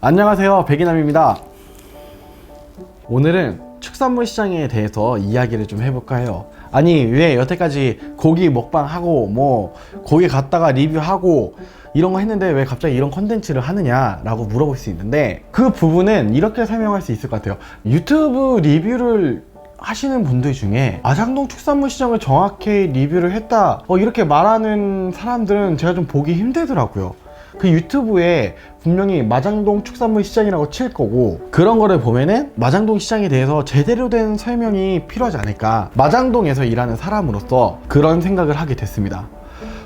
안녕하세요, 백이남입니다. 오늘은 축산물 시장에 대해서 이야기를 좀 해볼까 해요. 아니, 왜 여태까지 고기 먹방하고 뭐 고기 갔다가 리뷰하고 이런 거 했는데 왜 갑자기 이런 컨텐츠를 하느냐 라고 물어볼 수 있는데, 그 부분은 이렇게 설명할 수 있을 것 같아요. 유튜브 리뷰를 하시는 분들 중에 마장동 축산물 시장을 정확히 리뷰를 했다 이렇게 말하는 사람들은 제가 좀 보기 힘들더라고요. 그 유튜브에 분명히 마장동 축산물 시장이라고 칠 거고, 그런 거를 보면은 마장동 시장에 대해서 제대로 된 설명이 필요하지 않을까, 마장동에서 일하는 사람으로서 그런 생각을 하게 됐습니다.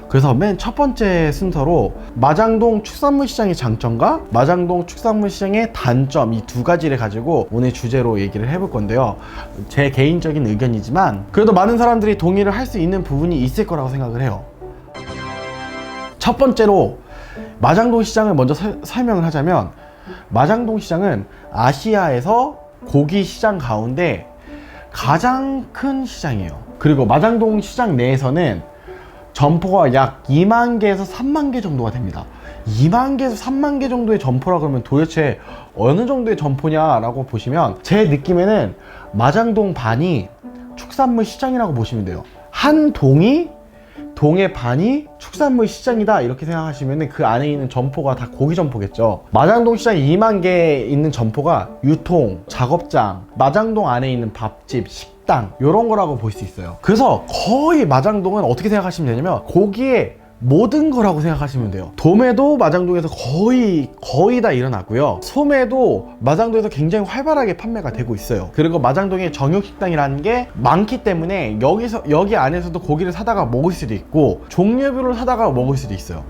그래서 맨 첫 번째 순서로 마장동 축산물 시장의 장점과 마장동 축산물 시장의 단점, 이 두 가지를 가지고 오늘 주제로 얘기를 해볼 건데요. 제 개인적인 의견이지만 그래도 많은 사람들이 동의를 할 수 있는 부분이 있을 거라고 생각을 해요. 첫 번째로 마장동 시장을 먼저 설명을 하자면, 마장동 시장은 아시아에서 고기 시장 가운데 가장 큰 시장이에요. 그리고 마장동 시장 내에서는 점포가 약 2만 개에서 3만 개 정도가 됩니다. 2만 개에서 3만 개 정도의 점포라 그러면 도대체 어느 정도의 점포냐라고 보시면, 제 느낌에는 마장동 반이 축산물 시장이라고 보시면 돼요. 한 동의 반이 축산물 시장이다 이렇게 생각하시면 그 안에 있는 점포가 다 고기 점포겠죠. 마장동 시장에 2만 개 있는 점포가 유통, 작업장, 마장동 안에 있는 밥집, 식당 이런 거라고 볼 수 있어요. 그래서 거의 마장동은 어떻게 생각하시면 되냐면 고기의 모든 거라고 생각하시면 돼요. 도매도 마장동에서 거의 다 일어나고요. 소매도 마장동에서 굉장히 활발하게 판매가 되고 있어요. 그리고 마장동에 정육식당이라는 게 많기 때문에 여기 안에서도 고기를 사다가 먹을 수도 있고 종류별로 사다가 먹을 수도 있어요.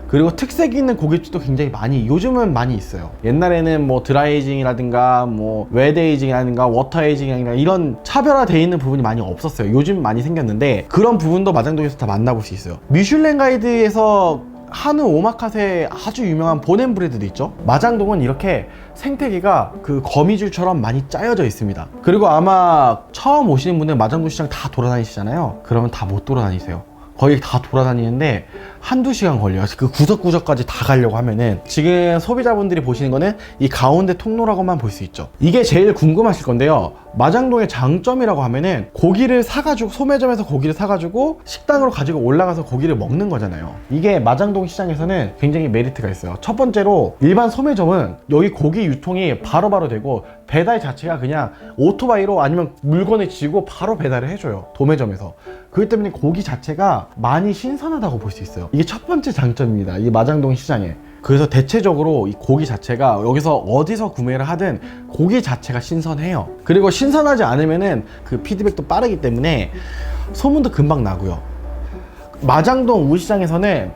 그리고 특색 있는 고깃집도 굉장히 요즘은 많이 있어요. 옛날에는 뭐 드라이에이징이라든가 뭐 웨드에이징이라든가 워터에이징이라든가 이런 차별화되어 있는 부분이 많이 없었어요. 요즘 많이 생겼는데 그런 부분도 마장동에서 다 만나볼 수 있어요. 미슐랭 가이드에서 한우 오마카세 아주 유명한 보냄 브레드도 있죠. 마장동은 이렇게 생태계가 그 거미줄처럼 많이 짜여져 있습니다. 그리고 아마 처음 오시는 분들 마장동 시장 다 돌아다니시잖아요. 그러면 다 못 돌아다니세요. 거의 다 돌아다니는데 한두 시간 걸려요. 그 구석구석까지 다 가려고 하면은. 지금 소비자분들이 보시는 거는 이 가운데 통로라고만 볼 수 있죠. 이게 제일 궁금하실 건데요, 마장동의 장점이라고 하면은 고기를 사가지고, 소매점에서 고기를 사가지고 식당으로 가지고 올라가서 고기를 먹는 거잖아요. 이게 마장동 시장에서는 굉장히 메리트가 있어요. 첫 번째로 일반 소매점은 여기 고기 유통이 바로바로 되고 배달 자체가 그냥 오토바이로 아니면 물건을 지고 바로 배달을 해줘요, 도매점에서. 그렇기 때문에 고기 자체가 많이 신선하다고 볼 수 있어요. 이게 첫 번째 장점입니다, 이 마장동 시장에. 그래서 대체적으로 이 고기 자체가 여기서 어디서 구매를 하든 고기 자체가 신선해요. 그리고 신선하지 않으면은 그 피드백도 빠르기 때문에 소문도 금방 나고요. 마장동 우시장에서는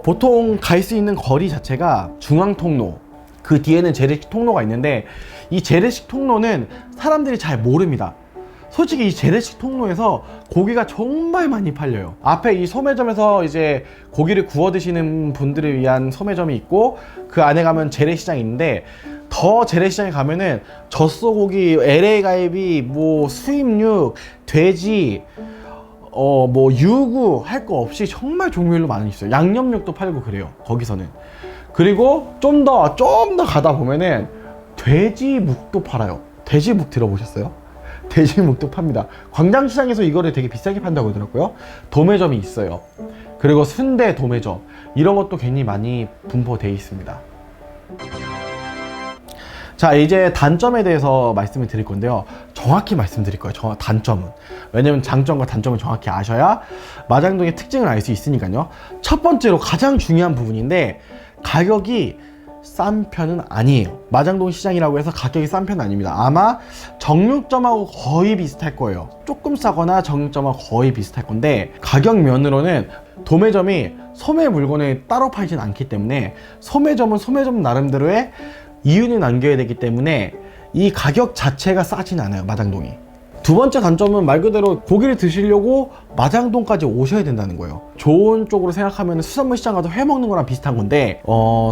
보통 갈 수 있는 거리 자체가 중앙통로, 그 뒤에는 재래식 통로가 있는데, 이 재래식 통로는 사람들이 잘 모릅니다. 솔직히 이 재래식 통로에서 고기가 정말 많이 팔려요. 앞에 이 소매점에서 이제 고기를 구워 드시는 분들을 위한 소매점이 있고, 그 안에 가면 재래시장이 있는데, 더 재래시장에 가면은 젖소고기, LA 갈비, 뭐 수입육, 돼지, 뭐 유구 할 거 없이 정말 종류별로 많이 있어요. 양념육도 팔고 그래요, 거기서는. 그리고 좀 더 가다 보면은 돼지묵도 팔아요. 돼지묵 들어보셨어요? 돼지묵도 팝니다. 광장시장에서 이거를 되게 비싸게 판다고 하더라고요. 도매점이 있어요. 그리고 순대 도매점, 이런 것도 굉장히 많이 분포되어 있습니다. 자, 이제 단점에 대해서 말씀을 드릴 건데요, 정확히 말씀드릴 거예요, 단점은. 왜냐면 장점과 단점을 정확히 아셔야 마장동의 특징을 알 수 있으니까요. 첫 번째로 가장 중요한 부분인데, 가격이 싼 편은 아니에요. 마장동 시장이라고 해서 가격이 싼 편은 아닙니다. 아마 정육점하고 거의 비슷할 거예요. 조금 싸거나 정육점하고 거의 비슷할 건데, 가격 면으로는 도매점이 소매 물건을 따로 팔진 않기 때문에 소매점은 소매점 나름대로의 이윤을 남겨야 되기 때문에 이 가격 자체가 싸진 않아요, 마장동이. 두 번째 단점은 말 그대로 고기를 드시려고 마장동까지 오셔야 된다는 거예요. 좋은 쪽으로 생각하면 수산물 시장 가서 회 먹는 거랑 비슷한 건데,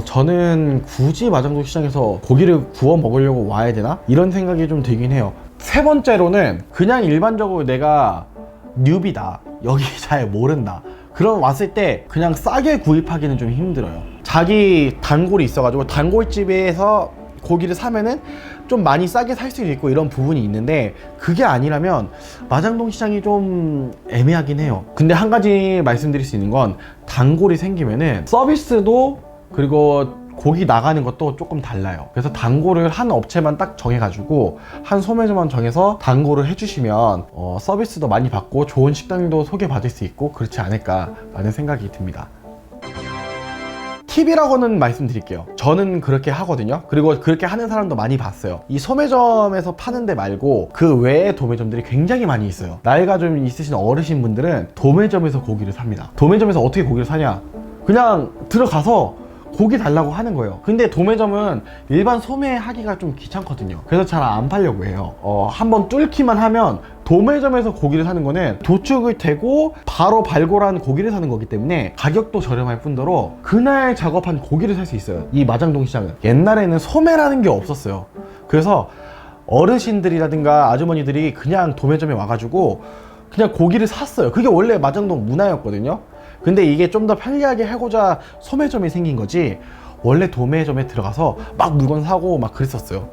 저는 굳이 마장동 시장에서 고기를 구워 먹으려고 와야 되나? 이런 생각이 좀 들긴 해요. 세 번째로는 그냥 일반적으로 내가 뉴비다, 여기 잘 모른다, 그럼 왔을 때 그냥 싸게 구입하기는 좀 힘들어요. 자기 단골이 있어가지고 단골집에서 고기를 사면은 좀 많이 싸게 살 수 있고 이런 부분이 있는데, 그게 아니라면 마장동 시장이 좀 애매하긴 해요. 근데 한 가지 말씀드릴 수 있는 건, 단골이 생기면은 서비스도 그리고 고기 나가는 것도 조금 달라요. 그래서 단골을 한 업체만 딱 정해가지고 한 소매점만 정해서 단골을 해주시면 서비스도 많이 받고 좋은 식당도 소개받을 수 있고 그렇지 않을까 라는 생각이 듭니다. 팁이라고는 말씀드릴게요. 저는 그렇게 하거든요. 그리고 그렇게 하는 사람도 많이 봤어요. 이 소매점에서 파는 데 말고 그 외의 도매점들이 굉장히 많이 있어요. 나이가 좀 있으신 어르신 분들은 도매점에서 고기를 삽니다. 도매점에서 어떻게 고기를 사냐, 그냥 들어가서 고기 달라고 하는 거예요. 근데 도매점은 일반 소매하기가 좀 귀찮거든요. 그래서 잘 안 팔려고 해요. 한번 뚫기만 하면, 도매점에서 고기를 사는 거는 도축을 대고 바로 발골한 고기를 사는 거기 때문에 가격도 저렴할 뿐더러 그날 작업한 고기를 살 수 있어요. 이 마장동 시장은 옛날에는 소매라는 게 없었어요. 그래서 어르신들이라든가 아주머니들이 그냥 도매점에 와가지고 그냥 고기를 샀어요. 그게 원래 마장동 문화였거든요. 근데 이게 좀 더 편리하게 하고자 소매점이 생긴 거지, 원래 도매점에 들어가서 막 물건 사고 막 그랬었어요.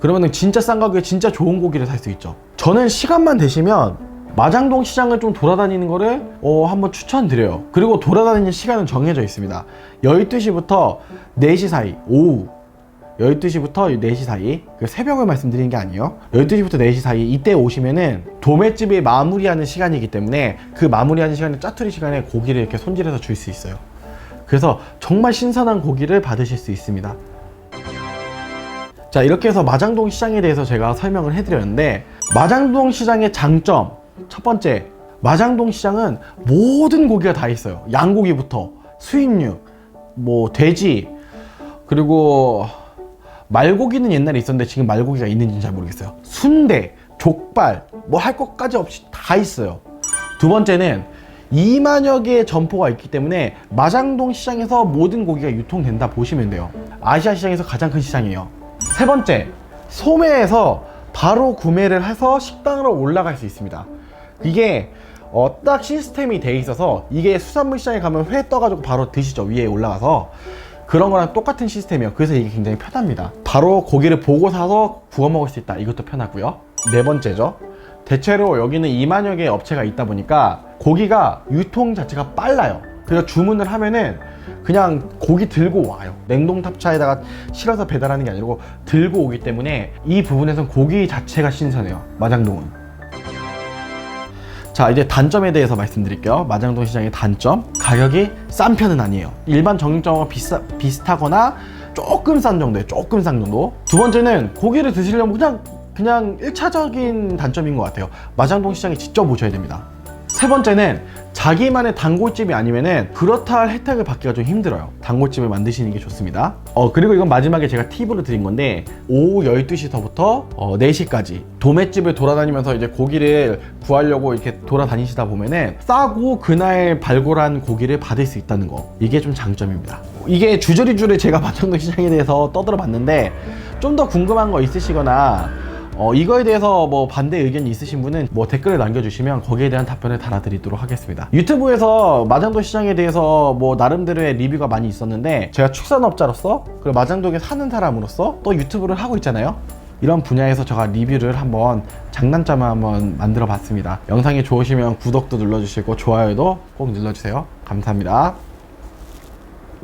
그러면은 진짜 싼 가격에 진짜 좋은 고기를 살 수 있죠. 저는 시간만 되시면 마장동 시장을 좀 돌아다니는 거를 한번 추천드려요. 그리고 돌아다니는 시간은 정해져 있습니다. 12시부터 4시 사이, 오후 12시부터 4시 사이, 새벽을 말씀드리는 게 아니에요. 12시부터 4시 사이, 이때 오시면은 도매집이 마무리하는 시간이기 때문에 그 마무리하는 시간에, 짜투리 시간에 고기를 이렇게 손질해서 줄 수 있어요. 그래서 정말 신선한 고기를 받으실 수 있습니다. 자, 이렇게 해서 마장동 시장에 대해서 제가 설명을 해드렸는데, 마장동 시장의 장점, 첫 번째, 마장동 시장은 모든 고기가 다 있어요. 양고기부터 수입류, 뭐 돼지, 그리고 말고기는 옛날에 있었는데 지금 말고기가 있는지는 잘 모르겠어요. 순대, 족발, 뭐 할 것까지 없이 다 있어요. 두 번째는 2만여 개의 점포가 있기 때문에 마장동 시장에서 모든 고기가 유통된다 보시면 돼요. 아시아 시장에서 가장 큰 시장이에요. 세 번째, 소매에서 바로 구매를 해서 식당으로 올라갈 수 있습니다. 이게 딱 시스템이 돼 있어서, 이게 수산물 시장에 가면 회 떠가지고 바로 드시죠, 위에 올라가서. 그런 거랑 똑같은 시스템이에요. 그래서 이게 굉장히 편합니다. 바로 고기를 보고 사서 구워 먹을 수 있다, 이것도 편하고요. 네 번째죠, 대체로 여기는 2만여 개의 업체가 있다 보니까 고기가 유통 자체가 빨라요. 그래서 주문을 하면은 그냥 고기 들고 와요. 냉동 탑차에다가 실어서 배달하는 게 아니고 들고 오기 때문에 이 부분에선 고기 자체가 신선해요, 마장동은. 자, 이제 단점에 대해서 말씀드릴게요. 마장동 시장의 단점, 가격이 싼 편은 아니에요. 일반 정육점과 비슷하거나 조금 싼 정도예요. 조금 싼 정도. 두 번째는 고기를 드시려면 그냥 1차적인 단점인 것 같아요. 마장동 시장에 직접 오셔야 됩니다. 세 번째는 자기만의 단골집이 아니면은 그렇다 할 혜택을 받기가 좀 힘들어요. 단골집을 만드시는 게 좋습니다. 그리고 이건 마지막에 제가 팁으로 드린 건데, 오후 12시서부터 4시까지 도매집을 돌아다니면서 이제 고기를 구하려고 이렇게 돌아다니시다 보면은 싸고 그날 발굴한 고기를 받을 수 있다는 거, 이게 좀 장점입니다. 이게 주저리주를 제가 마장동 시장에 대해서 떠들어 봤는데, 좀 더 궁금한 거 있으시거나 이거에 대해서 뭐 반대 의견이 있으신 분은 뭐 댓글을 남겨주시면 거기에 대한 답변을 달아드리도록 하겠습니다. 유튜브에서 마장동 시장에 대해서 뭐 나름대로의 리뷰가 많이 있었는데, 제가 축산업자로서 그리고 마장동에 사는 사람으로서 또 유튜브를 하고 있잖아요. 이런 분야에서 제가 리뷰를 한번 장난점을 한번 만들어 봤습니다. 영상이 좋으시면 구독도 눌러주시고 좋아요도 꼭 눌러주세요. 감사합니다.